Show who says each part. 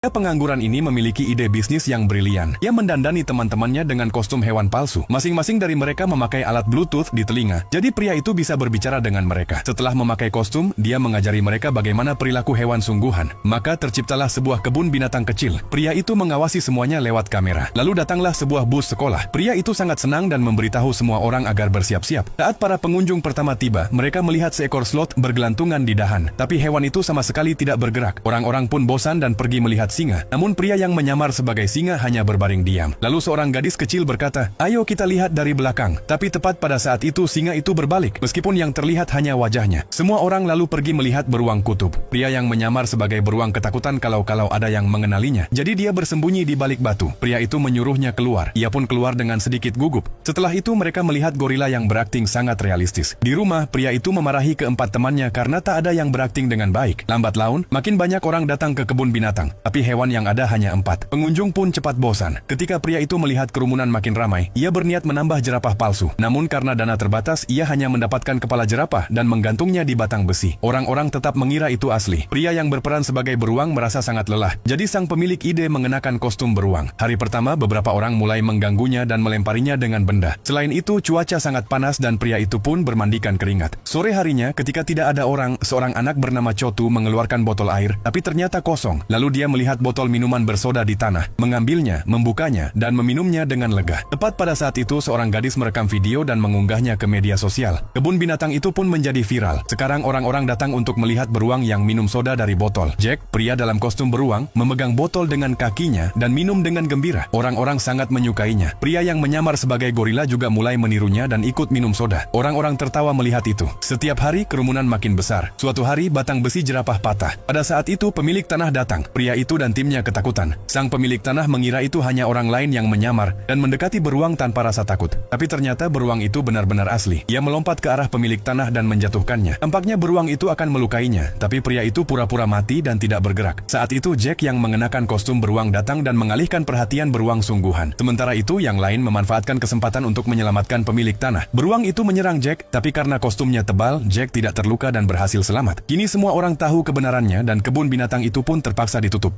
Speaker 1: Pengangguran ini memiliki ide bisnis yang brilian. Ia mendandani teman-temannya dengan kostum hewan palsu. Masing-masing dari mereka memakai alat Bluetooth di telinga. Jadi pria itu bisa berbicara dengan mereka. Setelah memakai kostum, dia mengajari mereka bagaimana perilaku hewan sungguhan. Maka terciptalah sebuah kebun binatang kecil. Pria itu mengawasi semuanya lewat kamera. Lalu datanglah sebuah bus sekolah. Pria itu sangat senang dan memberitahu semua orang agar bersiap-siap. Saat para pengunjung pertama tiba, mereka melihat seekor sloth bergelantungan di dahan. Tapi hewan itu sama sekali tidak bergerak. Orang-orang pun bosan dan pergi melihat singa. Namun pria yang menyamar sebagai singa hanya berbaring diam. Lalu seorang gadis kecil berkata, "Ayo kita lihat dari belakang." Tapi tepat pada saat itu singa itu berbalik, meskipun yang terlihat hanya wajahnya. Semua orang lalu pergi melihat beruang kutub. Pria yang menyamar sebagai beruang ketakutan kalau ada yang mengenalinya. Jadi dia bersembunyi di balik batu. Pria itu menyuruhnya keluar. Ia pun keluar dengan sedikit gugup. Setelah itu mereka melihat gorila yang berakting sangat realistis. Di rumah, pria itu memarahi keempat temannya karena tak ada yang berakting dengan baik. Lambat laun, makin banyak orang datang ke kebun binatang. Tapi hewan yang ada hanya 4. Pengunjung pun cepat bosan. Ketika pria itu melihat kerumunan makin ramai, ia berniat menambah jerapah palsu. Namun karena dana terbatas, ia hanya mendapatkan kepala jerapah dan menggantungnya di batang besi. Orang-orang tetap mengira itu asli. Pria yang berperan sebagai beruang merasa sangat lelah. Jadi sang pemilik ide mengenakan kostum beruang. Hari pertama, beberapa orang mulai mengganggunya dan melemparinya dengan benda. Selain itu, cuaca sangat panas dan pria itu pun bermandikan keringat. Sore harinya, ketika tidak ada orang, seorang anak bernama Chotu mengeluarkan botol air, tapi ternyata kosong. Lalu dia melihat botol minuman bersoda di tanah, mengambilnya, membukanya, dan meminumnya dengan lega. Tepat pada saat itu, seorang gadis merekam video dan mengunggahnya ke media sosial. Kebun binatang itu pun menjadi viral. Sekarang orang-orang datang untuk melihat beruang yang minum soda dari botol. Jack, pria dalam kostum beruang, memegang botol dengan kakinya dan minum dengan gembira. Orang-orang sangat menyukainya. Pria yang menyamar sebagai gorila juga mulai menirunya dan ikut minum soda. Orang-orang tertawa melihat itu. Setiap hari, kerumunan makin besar. Suatu hari, batang besi jerapah patah. Pada saat itu, pemilik tanah datang. Pria itu dan timnya ketakutan. Sang pemilik tanah mengira itu hanya orang lain yang menyamar dan mendekati beruang tanpa rasa takut. Tapi ternyata beruang itu benar-benar asli. Ia melompat ke arah pemilik tanah dan menjatuhkannya. Tampaknya beruang itu akan melukainya, tapi pria itu pura-pura mati dan tidak bergerak. Saat itu Jack yang mengenakan kostum beruang datang dan mengalihkan perhatian beruang sungguhan. Sementara itu yang lain memanfaatkan kesempatan untuk menyelamatkan pemilik tanah. Beruang itu menyerang Jack, tapi karena kostumnya tebal, Jack tidak terluka dan berhasil selamat. Kini semua orang tahu kebenarannya dan kebun binatang itu pun terpaksa ditutup.